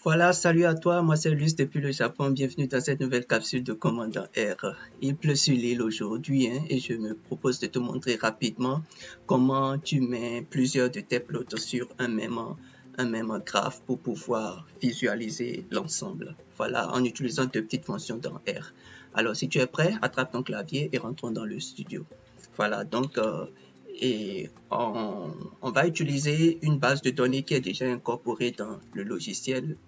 Voilà, salut à toi, moi c'est Luce depuis le Japon, bienvenue dans cette nouvelle capsule de Commandant R. Il pleut sur l'île aujourd'hui et je me propose de te montrer rapidement comment tu mets plusieurs de tes plots sur un même graphe pour pouvoir visualiser l'ensemble. Voilà, en utilisant deux petites fonctions dans R. Alors si tu es prêt, attrape ton clavier et rentrons dans le studio. Voilà, donc et on va utiliser une base de données qui est déjà incorporée dans le logiciel.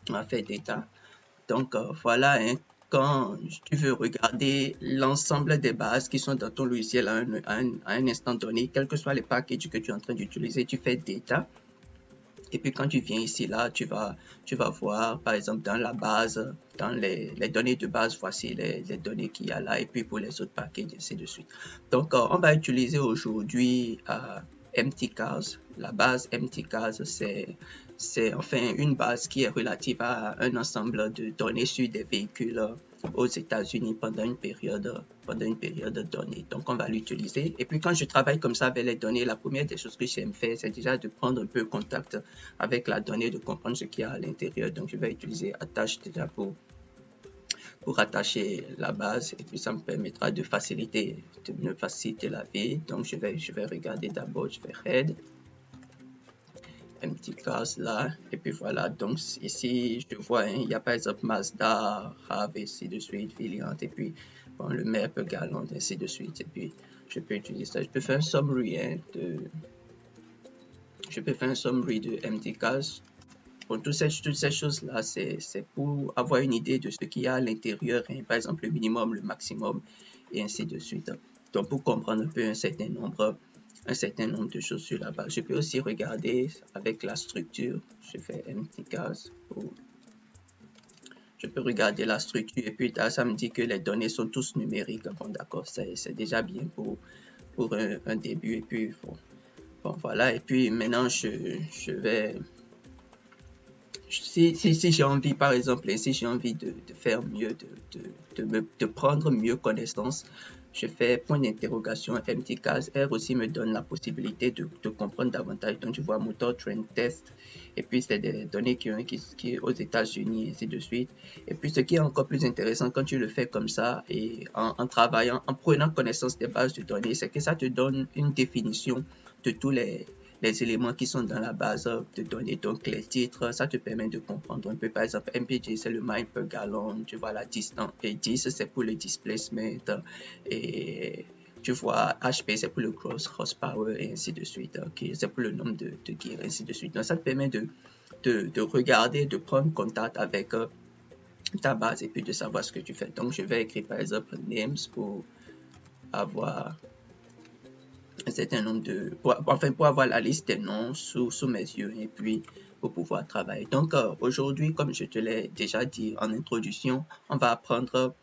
On a fait data. Donc voilà, hein, quand tu veux regarder l'ensemble des bases qui sont dans ton logiciel à un instant donné, quels que soient les packages que tu es en train d'utiliser, tu fais data. Et puis quand tu viens ici, là, tu vas voir, par exemple, dans la base, dans les données de base, voici les données qu'il y a là, et puis pour les autres packages, ainsi de suite. Donc, on va utiliser aujourd'hui MTCars. La base MTCars, c'est enfin une base qui est relative à un ensemble de données sur des véhicules aux États-Unis pendant une période donnée. Donc, on va l'utiliser. Et puis, quand je travaille comme ça avec les données, la première des choses que j'aime faire, c'est déjà de prendre un peu contact avec la donnée, de comprendre ce qu'il y a à l'intérieur. Donc, je vais utiliser attache déjà pour attacher la base et puis ça me permettra de me faciliter la vie. Donc, je vais regarder d'abord, je vais read un petit case là et puis voilà. Donc ici je vois hein, il y a par exemple Mazda, Rav ainsi de suite, Viliant et puis bon, le MEP, Galant ainsi de suite et puis je peux utiliser ça. Je peux faire un summary hein, de MTCAS. Bon, toutes ces choses-là, c'est pour avoir une idée de ce qu'il y a à l'intérieur, hein, par exemple le minimum, le maximum, et ainsi de suite. Donc, pour comprendre un peu un certain nombre de choses sur la base. Je peux aussi regarder avec la structure. Je fais MTCAS. Je peux regarder la structure et puis là, ça me dit que les données sont tous numériques. Bon, d'accord, c'est déjà bien pour un début. Et puis, bon, voilà. Et puis maintenant, je vais si j'ai envie, par exemple, si j'ai envie de faire mieux, de prendre mieux connaissance, je fais point d'interrogation MTCAS. R aussi me donne la possibilité de comprendre davantage. Donc, tu vois, motor trend test. Et puis, c'est des données qui aux États-Unis, et ainsi de suite. Et puis, ce qui est encore plus intéressant quand tu le fais comme ça et en travaillant, en prenant connaissance des bases de données, c'est que ça te donne une définition de tous les éléments qui sont dans la base de données. Donc, les titres, ça te permet de comprendre un peu. Par exemple, MPG, c'est le mile per gallon. Tu vois la distance. Et 10, c'est pour le displacement. Et tu vois, HP, c'est pour le gross horsepower et ainsi de suite. Okay? C'est pour le nombre de gears, ainsi de suite. Donc, ça te permet de regarder, de prendre contact avec ta base et puis de savoir ce que tu fais. Donc, je vais écrire, par exemple, names pour avoir un certain nombre pour avoir la liste des noms sous mes yeux et puis pour pouvoir travailler. Donc aujourd'hui, comme je te l'ai déjà dit en introduction, on va apprendre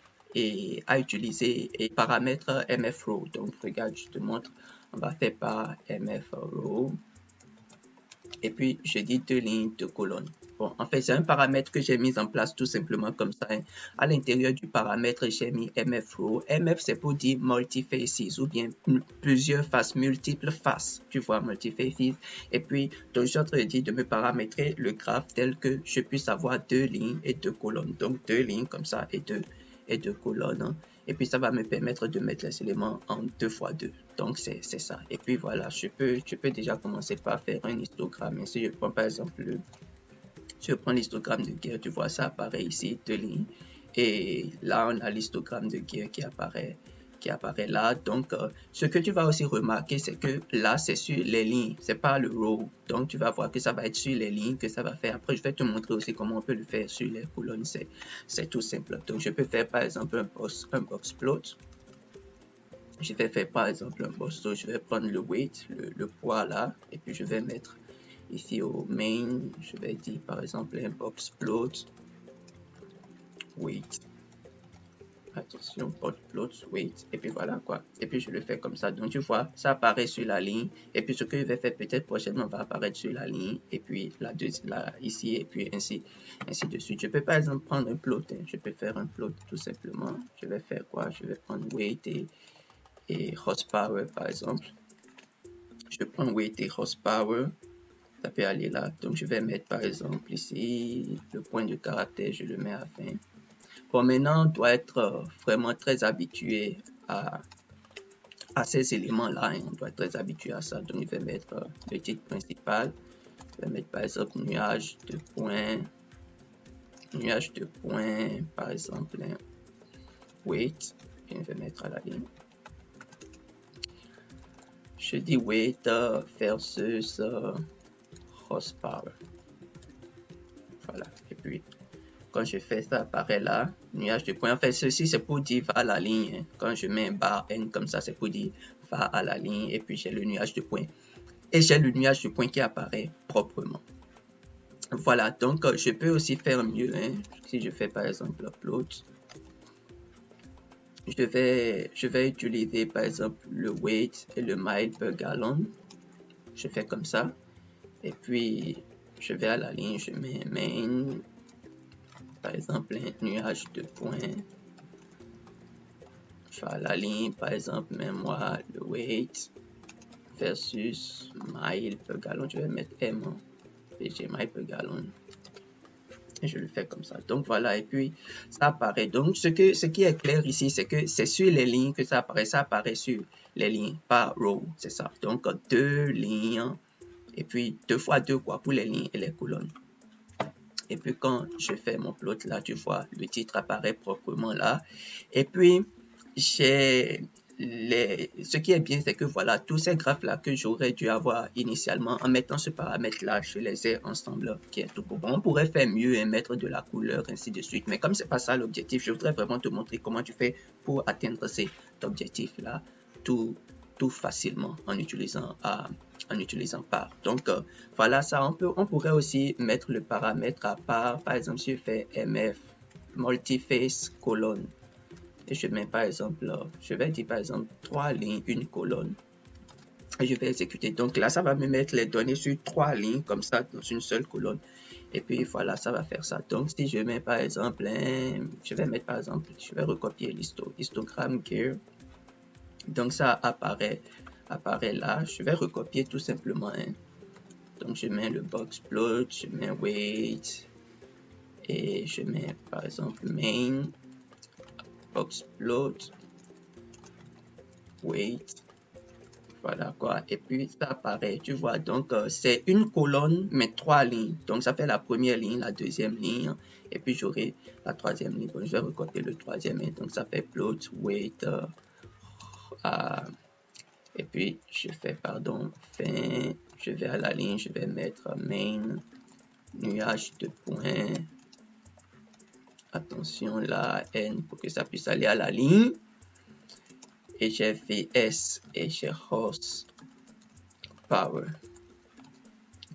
à utiliser et paramètres MFRow. Donc regarde, je te montre, on va faire par MFRow et puis je dis 2 lignes, 2 colonnes. Bon, en fait, c'est un paramètre que j'ai mis en place tout simplement comme ça. Hein. À l'intérieur du paramètre, j'ai mis MFRow. MF, c'est pour dire multifaces ou bien plusieurs faces, multiples faces. Tu vois, multifaces. Et puis, donc, je suis en train de dire de me paramétrer le graphe tel que je puisse avoir 2 lignes et 2 colonnes. Donc, 2 lignes comme ça et deux colonnes. Hein. Et puis, ça va me permettre de mettre les éléments en 2 x 2. Donc, c'est ça. Et puis, voilà, tu peux déjà commencer par faire un histogramme. Et si je prends par exemple je prends l'histogramme de gear, tu vois, ça apparaît ici, 2 lignes. Et là, on a l'histogramme de gear qui apparaît là. Donc, ce que tu vas aussi remarquer, c'est que là, c'est sur les lignes, c'est pas le row. Donc, tu vas voir que ça va être sur les lignes que ça va faire. Après, je vais te montrer aussi comment on peut le faire sur les colonnes. C'est tout simple. Donc, je peux faire par exemple un box plot. Je vais faire par exemple un box plot. Je vais prendre le weight, le poids là, et puis je vais mettre ici au main, je vais dire par exemple un box plot weight. Attention, box plot weight. Et puis voilà quoi. Et puis je le fais comme ça. Donc tu vois, ça apparaît sur la ligne. Et puis ce que je vais faire peut-être prochainement va apparaître sur la ligne. Et puis là ici. Et puis ainsi de suite. Je peux par exemple prendre un plot. Hein. Je peux faire un plot tout simplement. Je vais faire quoi? Je vais prendre weight et horsepower par exemple. Je prends weight et horsepower. Ça peut aller là. Donc, je vais mettre par exemple ici le point de caractère, je le mets à 20. Bon, maintenant, on doit être vraiment très habitué à ces éléments-là. Hein. On doit être très habitué à ça. Donc, je vais mettre le titre principal. Je vais mettre par exemple nuage de points, par exemple, weight. Et je vais mettre à la ligne. Je dis weight versus horsepower. Voilà. Et puis, quand je fais ça, apparaît là, nuage de points. En fait, ceci, c'est pour dire va à la ligne. Hein. Quand je mets un bar N comme ça, c'est pour dire va à la ligne. Et puis, j'ai le nuage de points. Et j'ai le nuage de points qui apparaît proprement. Voilà, donc je peux aussi faire mieux. Hein. Si je fais par exemple upload, je vais utiliser par exemple le weight et le mile per gallon. Je fais comme ça. Et puis, je vais à la ligne, je mets main. Par exemple, un nuage de points. Je vais à la ligne, par exemple, mets-moi le weight versus mile per gallon. Je vais mettre M, PG mile per gallon. Et je le fais comme ça. Donc voilà, et puis ça apparaît. Donc ce qui est clair ici, c'est que c'est sur les lignes que ça apparaît. Ça apparaît sur les lignes, pas row, c'est ça. Donc 2 lignes, et puis 2 fois 2 quoi, pour les lignes et les colonnes. Et puis quand je fais mon plot là, tu vois, le titre apparaît proprement là. Et puis j'ai ce qui est bien, c'est que voilà, tous ces graphes là que j'aurais dû avoir initialement, en mettant ce paramètre là, je les ai ensemble, qui est tout bon. On pourrait faire mieux et mettre de la couleur, ainsi de suite. Mais comme c'est pas ça l'objectif, je voudrais vraiment te montrer comment tu fais pour atteindre cet objectif là tout facilement en utilisant par. Donc voilà, ça on pourrait aussi mettre le paramètre à part. Par exemple, si je fais mf multiface colonne et je mets par exemple, je vais dire par exemple 3 lignes, une colonne, et je vais exécuter. Donc là, ça va me mettre les données sur 3 lignes comme ça dans une seule colonne. Et puis voilà, ça va faire ça. Donc si je mets par exemple, je vais mettre par exemple, je vais recopier l'histogramme gear. Donc ça apparaît là. Je vais recopier tout simplement. Hein. Donc je mets le box plot, je mets weight et je mets par exemple main box plot weight. Voilà quoi. Et puis ça apparaît, tu vois. Donc c'est une colonne mais 3 lignes. Donc ça fait la première ligne, la deuxième ligne et puis j'aurai la troisième ligne. Bon, je vais recopier le troisième. Donc ça fait plot weight. Et puis je fais fin, je vais à la ligne, je vais mettre main nuage de points, attention là, N pour que ça puisse aller à la ligne, et j'ai VS et j'ai horse power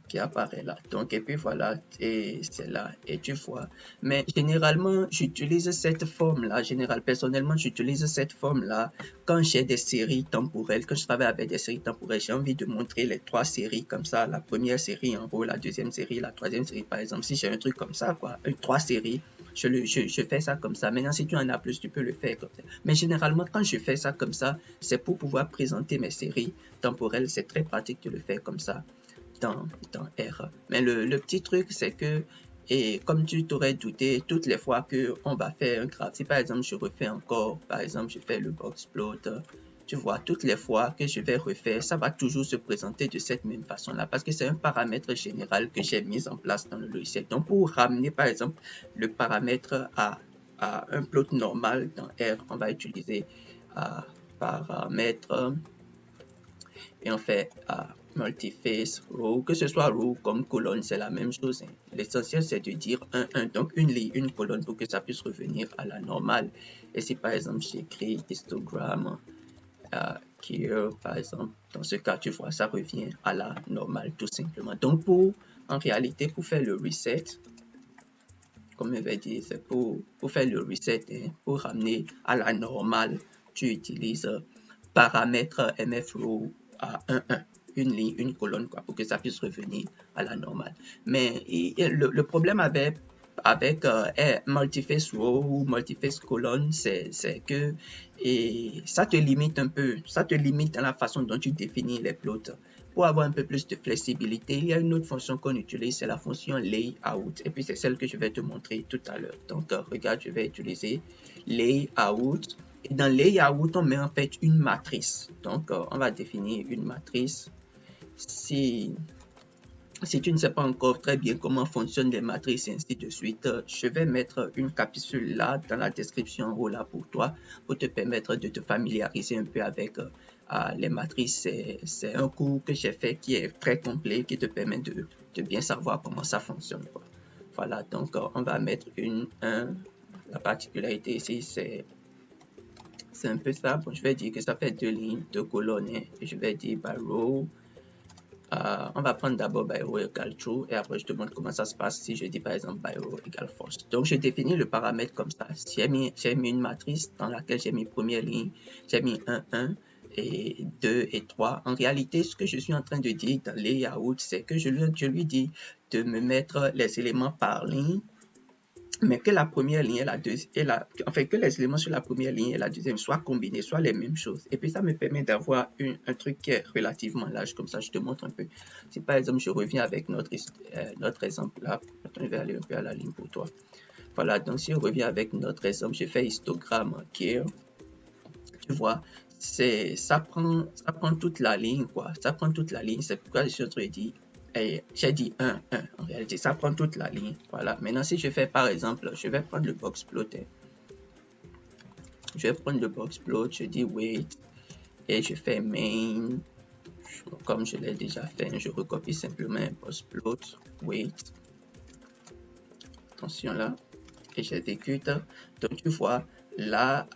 qui apparaît là. Donc et puis voilà, et c'est là, et tu vois. Mais généralement, j'utilise cette forme-là. Personnellement, j'utilise cette forme-là quand j'ai des séries temporelles. Quand je travaille avec des séries temporelles, j'ai envie de montrer les 3 séries comme ça. La première série en haut, la deuxième série, la troisième série. Par exemple, si j'ai un truc comme ça, quoi, 3 séries, je fais ça comme ça. Maintenant, si tu en as plus, tu peux le faire comme ça. Mais généralement, quand je fais ça comme ça, c'est pour pouvoir présenter mes séries temporelles. C'est très pratique de le faire comme ça. Dans R. Mais le petit truc, c'est que, et comme tu t'aurais douté, toutes les fois que on va faire un graphe, si par exemple je refais encore, par exemple je fais le box plot, tu vois, toutes les fois que je vais refaire, ça va toujours se présenter de cette même façon-là, parce que c'est un paramètre général que j'ai mis en place dans le logiciel. Donc pour ramener par exemple le paramètre à un plot normal dans R, on va utiliser paramètre et on fait multiface row, que ce soit row comme colonne, c'est la même chose. Hein. L'essentiel, c'est de dire 1, donc une ligne, une colonne pour que ça puisse revenir à la normale. Et si par exemple j'écris histogramme here, par exemple, dans ce cas, tu vois, ça revient à la normale tout simplement. Donc en réalité, pour faire le reset, comme je vais dire, c'est pour faire le reset, hein, pour ramener à la normale, tu utilises paramètre mfrow à 1, une ligne, une colonne, quoi, pour que ça puisse revenir à la normale. Mais le problème avec avec multiface row ou multiface colonne, c'est que et ça te limite un peu, ça te limite dans la façon dont tu définis les plots. Pour avoir un peu plus de flexibilité, il y a une autre fonction qu'on utilise, c'est la fonction layout. Et puis c'est celle que je vais te montrer tout à l'heure. Donc regarde, je vais utiliser layout. Et dans layout, on met en fait une matrice. Donc on va définir une matrice. Si tu ne sais pas encore très bien comment fonctionnent les matrices et ainsi de suite, je vais mettre une capsule là dans la description en haut là pour toi, pour te permettre de te familiariser un peu avec les matrices. C'est un cours que j'ai fait qui est très complet, qui te permet de bien savoir comment ça fonctionne, quoi. Voilà, donc on va mettre une 1. La particularité ici, c'est un peu ça. Bon, je vais dire que ça fait 2 lignes, 2 colonnes, hein, et je vais dire by row. On va prendre d'abord by row égale true et après je te montre comment ça se passe si je dis par exemple by row égale false. Donc je définis le paramètre comme ça. J'ai mis une matrice dans laquelle j'ai mis première ligne, j'ai mis 1, 1 et 2 et 3. En réalité, ce que je suis en train de dire dans layout, c'est que je lui dis de me mettre les éléments par ligne, mais que la première ligne et la deuxième, enfin que les éléments sur la première ligne et la deuxième soient combinés, soient les mêmes choses. Et puis ça me permet d'avoir un truc qui est relativement large, comme ça je te montre un peu. Si par exemple je reviens avec notre exemple là, attends, je vais aller un peu à la ligne pour toi. Voilà, donc si on revient avec notre exemple, je fais histogramme here, tu vois, ça prend toute la ligne, quoi. Ça prend toute la ligne, c'est pourquoi je suis en train de dire. J'ai dit 1, 1. En réalité, ça prend toute la ligne. Voilà. Maintenant, si je fais par exemple, je vais prendre le box plot. Je vais prendre le box plot, je dis wait et je fais main. Comme je l'ai déjà fait, je recopie simplement un box plot, wait. Attention là. Et j'exécute. Donc, tu vois, là,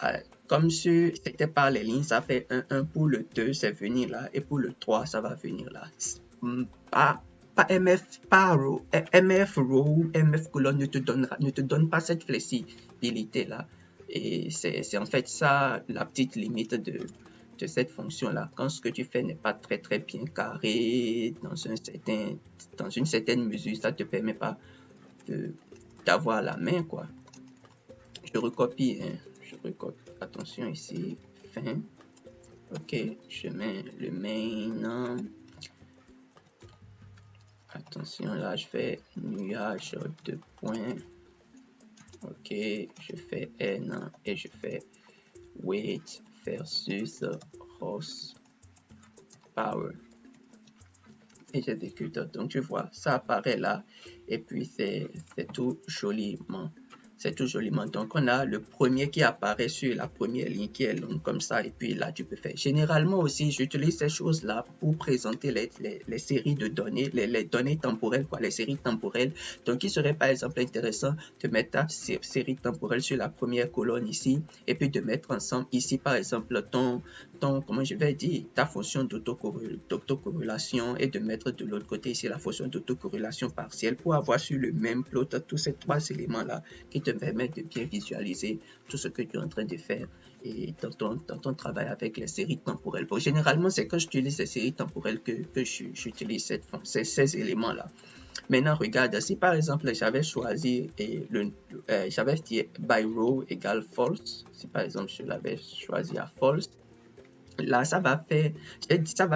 comme si c'était par les lignes, ça fait 1, 1 pour le 2, c'est venir là. Et pour le 3, ça va venir là. Pas MF row, MF colonne ne te donne pas cette flexibilité là. Et c'est en fait ça la petite limite de cette fonction là. Quand ce que tu fais n'est pas très bien carré dans une certaine mesure, ça te permet pas d'avoir la main, quoi. Je recopie, hein. Attention ici, fin. Ok, je mets le main. Attention, là, je fais nuage de points. Ok, je fais N et je fais weight versus horsepower. Et j'exécute. Donc, tu vois, ça apparaît là. Et puis, c'est tout joliment. C'est tout joliment. Donc, on a le premier qui apparaît sur la première ligne qui est longue comme ça. Et puis là, tu peux faire. Généralement aussi, j'utilise ces choses-là pour présenter les séries de données, les données temporelles, quoi, les séries temporelles. Donc, il serait par exemple intéressant de mettre ta série temporelle sur la première colonne ici. Et puis de mettre ensemble ici, par exemple, comment je vais dire, ta fonction d'autocorrélation et de mettre de l'autre côté ici la fonction d'autocorrélation partielle pour avoir sur le même plot tous ces 3 éléments-là qui te permettent de bien visualiser tout ce que tu es en train de faire et dans ton travail avec les séries temporelles. Bon, généralement, c'est quand j'utilise les séries temporelles que j'utilise ces éléments-là. Maintenant, regarde, si par exemple, j'avais choisi j'avais dit by row égale false, si par exemple, je l'avais choisi à false, là, ça va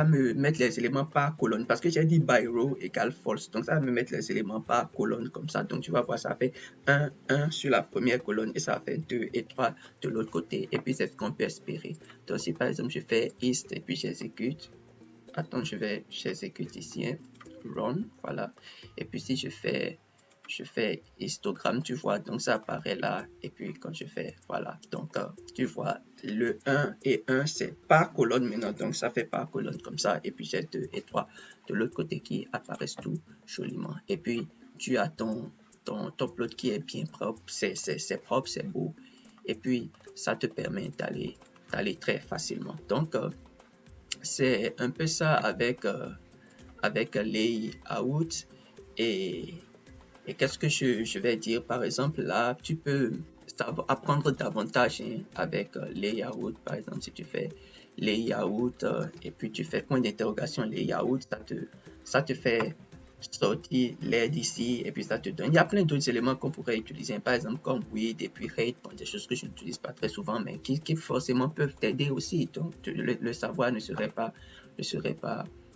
me mettre les éléments par colonne parce que j'ai dit by row égale false. Donc, ça va me mettre les éléments par colonne comme ça. Donc, tu vas voir, ça fait 1, 1 sur la première colonne et ça fait 2 et 3 de l'autre côté. Et puis, c'est ce qu'on peut espérer. Donc, si par exemple, je fais ist et puis j'exécute. Attends, j'exécute ici, hein, run, voilà. Et puis, si je fais histogramme, tu vois, donc ça apparaît là, et puis quand je fais, voilà, donc tu vois, le 1 et 1, c'est par colonne maintenant, donc ça fait par colonne comme ça, et puis j'ai 2 et 3 de l'autre côté qui apparaissent tout joliment, et puis tu as ton plot qui est bien propre, c'est propre, c'est beau, et puis ça te permet d'aller très facilement. Donc, c'est un peu ça avec layout. Et qu'est-ce que je vais dire? Par exemple, là, tu peux apprendre davantage avec layout. Par exemple, si tu fais layout et puis tu fais point d'interrogation layout, ça te fait sortir l'air d'ici et puis ça te donne. Il y a plein d'autres éléments qu'on pourrait utiliser, par exemple comme weed et puis rate, bon, des choses que je n'utilise pas très souvent, mais qui forcément peuvent t'aider aussi. Donc le savoir ne serait pas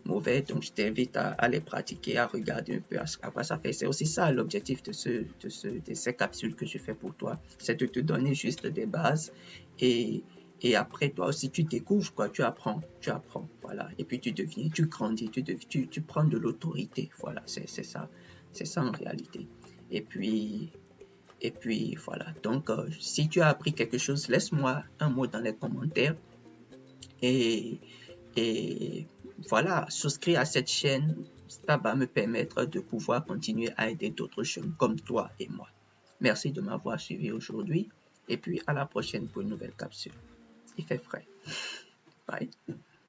mauvais. Donc je t'invite à les pratiquer, à regarder un peu à quoi ça fait. C'est aussi ça l'objectif de ces capsules que je fais pour toi, c'est de te donner juste des bases et et après, toi aussi, tu découvres, quoi, tu apprends, voilà. Et puis, tu deviens, tu grandis, tu prends de l'autorité, voilà, c'est ça en réalité. Et puis, et puis, voilà. Donc, si tu as appris quelque chose, laisse-moi un mot dans les commentaires et, et voilà, souscrire à cette chaîne, ça va me permettre de pouvoir continuer à aider d'autres jeunes comme toi et moi. Merci de m'avoir suivi aujourd'hui et puis à la prochaine pour une nouvelle capsule. Il fait frais. Bye.